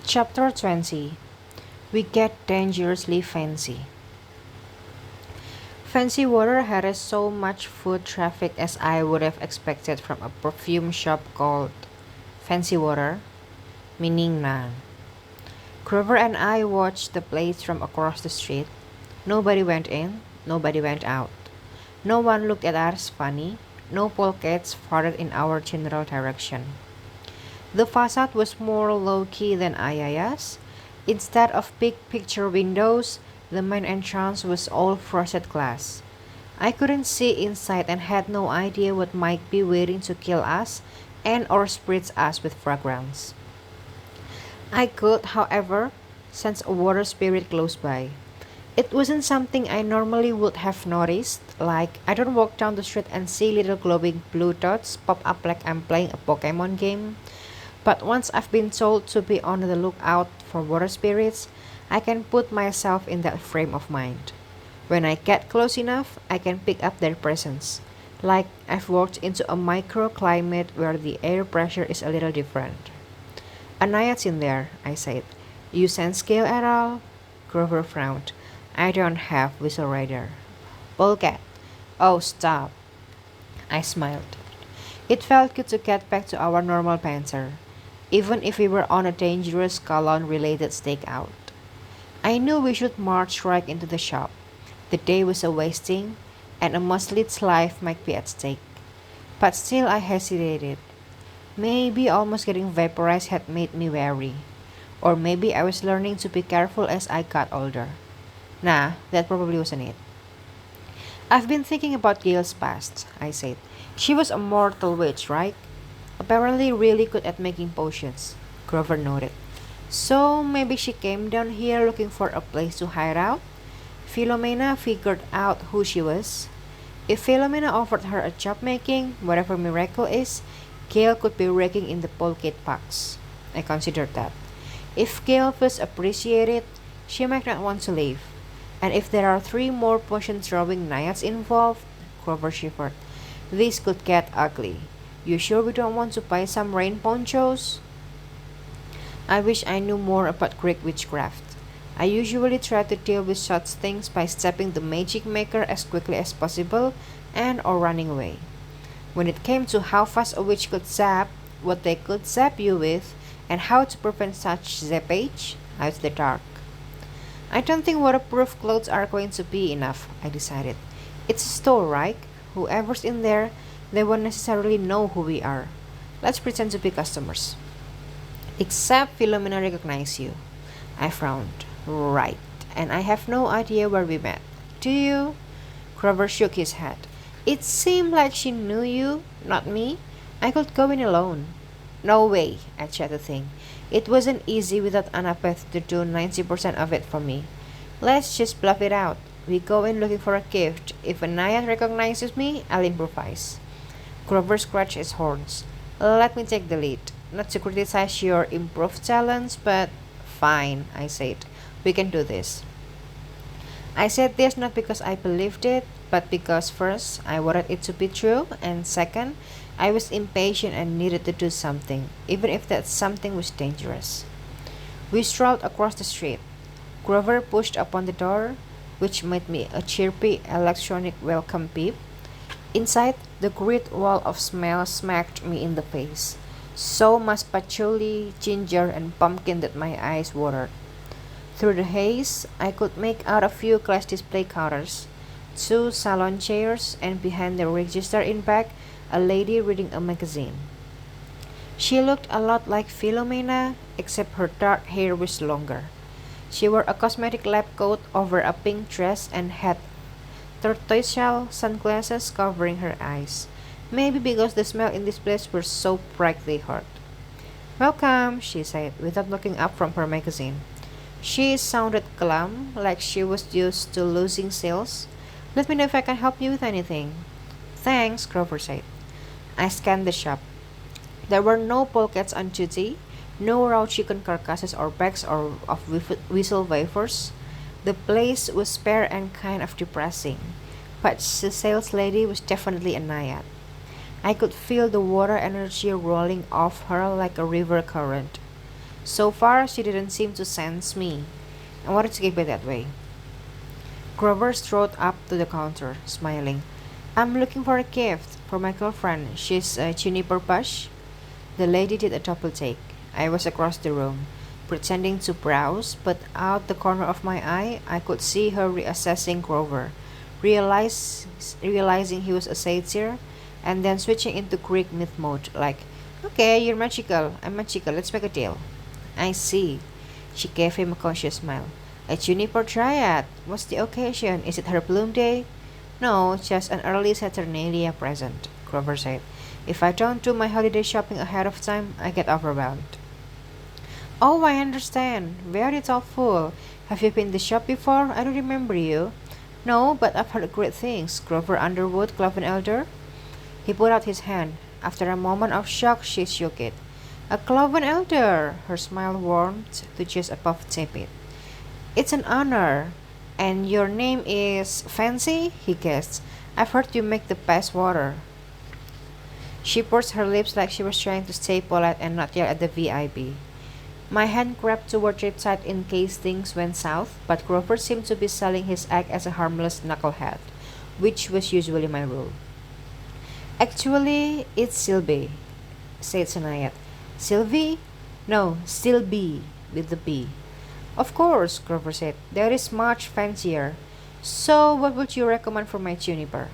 Chapter 20. We Get Dangerously Fancy. Fancy Water had so much foot traffic as I would have expected from a perfume shop called Fancy Water, meaning none. Grover and I watched the place from across the street. Nobody went in, nobody went out. No one looked at us funny, no polecats farted in our general direction. The facade was more low-key than Ayaya's. Instead of big picture windows, the main entrance was all frosted glass. I couldn't see inside and had no idea what might be waiting to kill us and or spritz us with fragrance. I could, however, sense a water spirit close by. It wasn't something I normally would have noticed, like I don't walk down the street and see little glowing blue dots pop up like I'm playing a Pokemon game. But once I've been told to be on the lookout for water spirits, I can put myself in that frame of mind. When I get close enough, I can pick up their presence. Like I've walked into a microclimate where the air pressure is a little different. A naiad's in there, I said. You sense scale at all? Grover frowned. I don't have Whistle Rider. Polecat. Oh, stop. I smiled. It felt good to get back to our normal banter, even if we were on a dangerous colon-related stakeout. I knew we should march right into the shop. The day was a wasting, and a muscle's life might be at stake. But still I hesitated. Maybe almost getting vaporized had made me wary. Or maybe I was learning to be careful as I got older. Nah, that probably wasn't it. I've been thinking about Gail's past, I said. She was a mortal witch, right? Apparently really good at making potions, Grover noted. So maybe she came down here looking for a place to hide out? Philomena figured out who she was. If Philomena offered her a job making, whatever miracle is, Gail could be raking in the polecat box. I considered that. If Gail feels appreciated, she might not want to leave. And if there are 3 more potion throwing naiads involved, Grover shivered, this could get ugly. You sure we don't want to buy some rain ponchos? I wish I knew more about Greek witchcraft. I usually try to deal with such things by stepping the magic maker as quickly as possible and or running away. When it came to how fast a witch could zap, what they could zap you with, and how to prevent such zappage, I was the dark. I don't think waterproof clothes are going to be enough, I decided. It's a store, right? Whoever's in there, they won't necessarily know who we are. Let's pretend to be customers. Except Philomena recognizes you. I frowned. Right. And I have no idea where we met. Do you? Grover shook his head. It seemed like she knew you, not me. I could go in alone. No way, I tried to think. It wasn't easy without Annabeth to do 90% of it for me. Let's just bluff it out. We go in looking for a gift. If a naiad recognizes me, I'll improvise. Grover scratched his horns. Let me take the lead. Not to criticize your improv talents, but fine, I said. We can do this. I said this not because I believed it, but because first, I wanted it to be true, and second, I was impatient and needed to do something, even if that something was dangerous. We strolled across the street. Grover pushed upon the door, which made me a chirpy electronic welcome beep. Inside, the great wall of smell smacked me in the face. So much patchouli, ginger, and pumpkin that my eyes watered. Through the haze, I could make out a few glass display counters, 2 salon chairs, and behind the register in back, a lady reading a magazine. She looked a lot like Philomena, except her dark hair was longer. She wore a cosmetic lab coat over a pink dress and had tortoiseshell sunglasses covering her eyes. Maybe because the smell in this place were so brightly hot. Welcome, she said, without looking up from her magazine. She sounded glum, like she was used to losing sales. Let me know if I can help you with anything. Thanks, Grover said. I scanned the shop. There were no polecats on duty, no raw chicken carcasses or bags of whistle wafers. The place was spare and kind of depressing, but the sales lady was definitely a naiad. I could feel the water energy rolling off her like a river current. So far, she didn't seem to sense me. I wanted to keep it that way. Grover strode up to the counter, smiling. I'm looking for a gift for my girlfriend. She's a juniper bush. The lady did a double take. I was across the room, pretending to browse, but out the corner of my eye, I could see her reassessing Grover, realizing he was a satyr, and then switching into Greek myth mode, like, okay, you're magical, I'm magical, let's make a deal. I see. She gave him a conscious smile. A juniper dryad. What's the occasion? Is it her bloom day? No, just an early Saturnalia present, Grover said. If I don't do my holiday shopping ahead of time, I get overwhelmed. Oh, I understand. Very thoughtful. Have you been in the shop before? I don't remember you. No, but I've heard great things. Grover Underwood, Cloven Elder? He put out his hand. After a moment of shock, she shook it. A Cloven Elder! Her smile warmed to just above tepid. It's an honor. And your name is Fancy? He guessed. I've heard you make the best water. She pursed her lips like she was trying to stay polite and not yell at the VIB. My hand crept toward Riptide in case things went south, but Grover seemed to be selling his act as a harmless knucklehead, which was usually my rule. Actually, it's Sylvie, said Sanayat. Sylvie? No, Sylvie, with the B. Of course, Grover said. That is much fancier. So, what would you recommend for my juniper?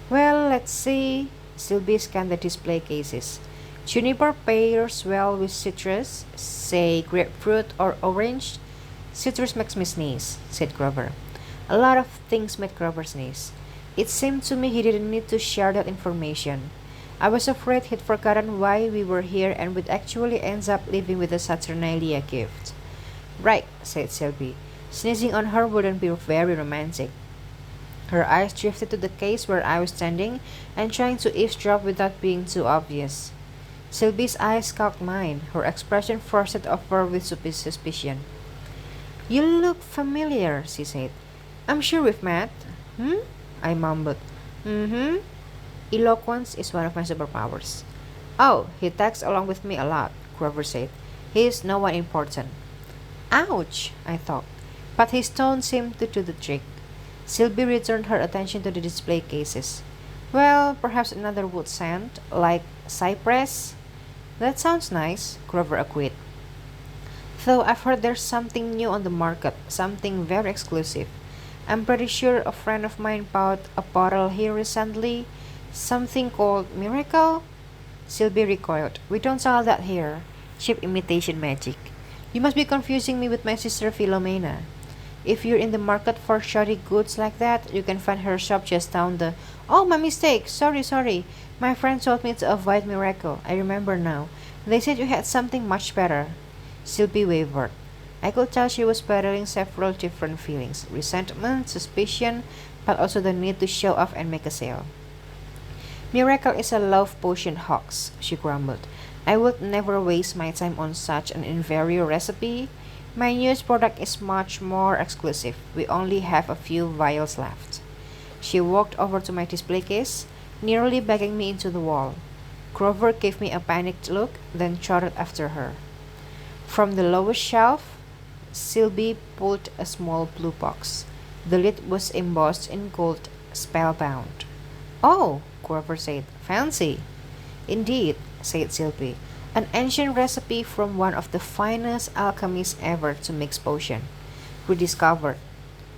Well, let's see. Sylvie scanned the display cases. Juniper pairs well with citrus, say grapefruit or orange. Citrus makes me sneeze, said Grover. A lot of things made Grover sneeze. It seemed to me he didn't need to share that information. I was afraid he'd forgotten why we were here and would actually end up leaving with a Saturnalia gift. Right, said Sylvie. Sneezing on her wouldn't be very romantic. Her eyes drifted to the case where I was standing and trying to eavesdrop without being too obvious. Sylvie's eyes caught mine, her expression forced over with suspicion. You look familiar, she said. I'm sure we've met. Hmm? I mumbled. Mm-hmm. Eloquence is one of my superpowers. Oh, he tags along with me a lot, Grover said. He is no one important. Ouch, I thought. But his tone seemed to do the trick. Sylvie returned her attention to the display cases. Well, perhaps another wood scent, like cypress? That sounds nice, Grover agreed. Though I've heard there's something new on the market, something very exclusive. I'm pretty sure a friend of mine bought a bottle here recently. Something called Miracle? Sylvie recoiled. We don't sell that here. Cheap imitation magic. You must be confusing me with my sister Philomena. If you're in the market for shoddy goods like that, you can find her shop just down the... Oh, my mistake. Sorry. My friend told me to avoid Miracle. I remember now. They said you had something much better. Sylvie wavered. I could tell she was battling several different feelings. Resentment, suspicion, but also the need to show off and make a sale. Miracle is a love potion hoax, she grumbled. I would never waste my time on such an inferior recipe. My newest product is much more exclusive. We only have a few vials left. She walked over to my display case, nearly backing me into the wall. Grover gave me a panicked look, then trotted after her. From the lowest shelf, Sylvie pulled a small blue box. The lid was embossed in gold, spellbound. Oh, Grover said. Fancy. Indeed, said Sylvie. An ancient recipe from one of the finest alchemists ever to mix potion. Rediscovered.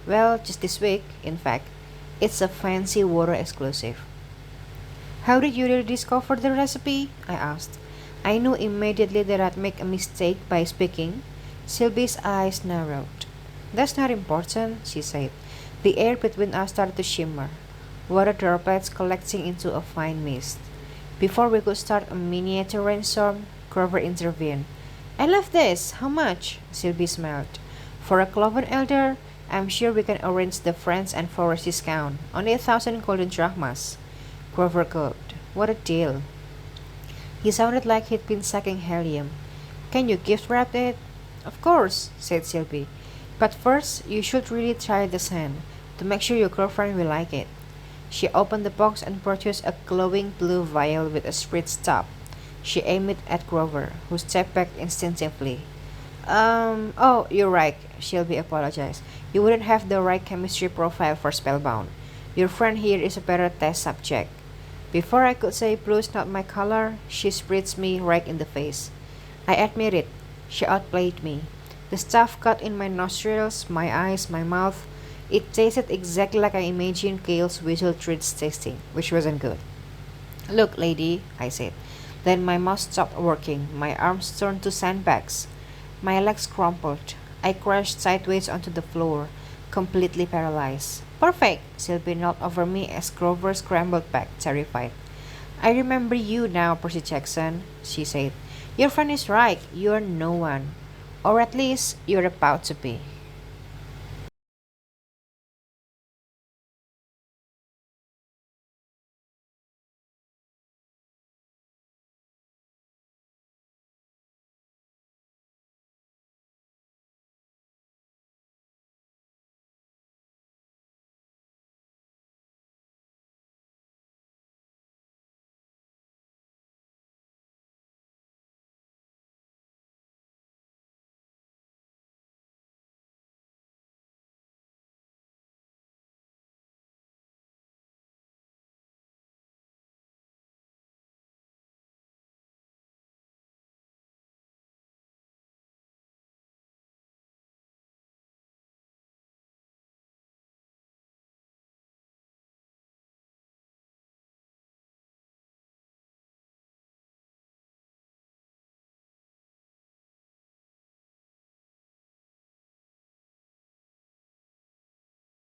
Well, just this week, in fact. It's a fancy water exclusive. How did you rediscover the recipe? I asked. I knew immediately that I'd make a mistake by speaking. Sylvie's eyes narrowed. That's not important, she said. The air between us started to shimmer, water droplets collecting into a fine mist. Before we could start a miniature rainstorm, Grover intervened. I love this. How much? Sylvie smiled. For a Cloven Elder, I'm sure we can arrange the friends and forest discount. Only 1,000 golden drachmas. Grover gulped. What a deal. He sounded like he'd been sucking helium. Can you gift wrap it? Of course, said Sylvie. But first, you should really try the sand, to make sure your girlfriend will like it. She opened the box and produced a glowing blue vial with a spritz top. She aimed it at Grover, who stepped back instinctively. Oh, you're right, Shelby apologized. You wouldn't have the right chemistry profile for Spellbound. Your friend here is a better test subject. Before I could say blue's not my color, she spreads me right in the face. I admit it, she outplayed me. The stuff got in my nostrils, my eyes, my mouth. It tasted exactly like I imagined Kale's whistle treats tasting, which wasn't good. Look, lady, I said. Then my mouth stopped working. My arms turned to sandbags. My legs crumpled. I crashed sideways onto the floor, completely paralyzed. Perfect! Sylvie knelt over me as Grover scrambled back, terrified. I remember you now, Percy Jackson, she said. Your friend is right. You're no one. Or at least, you're about to be.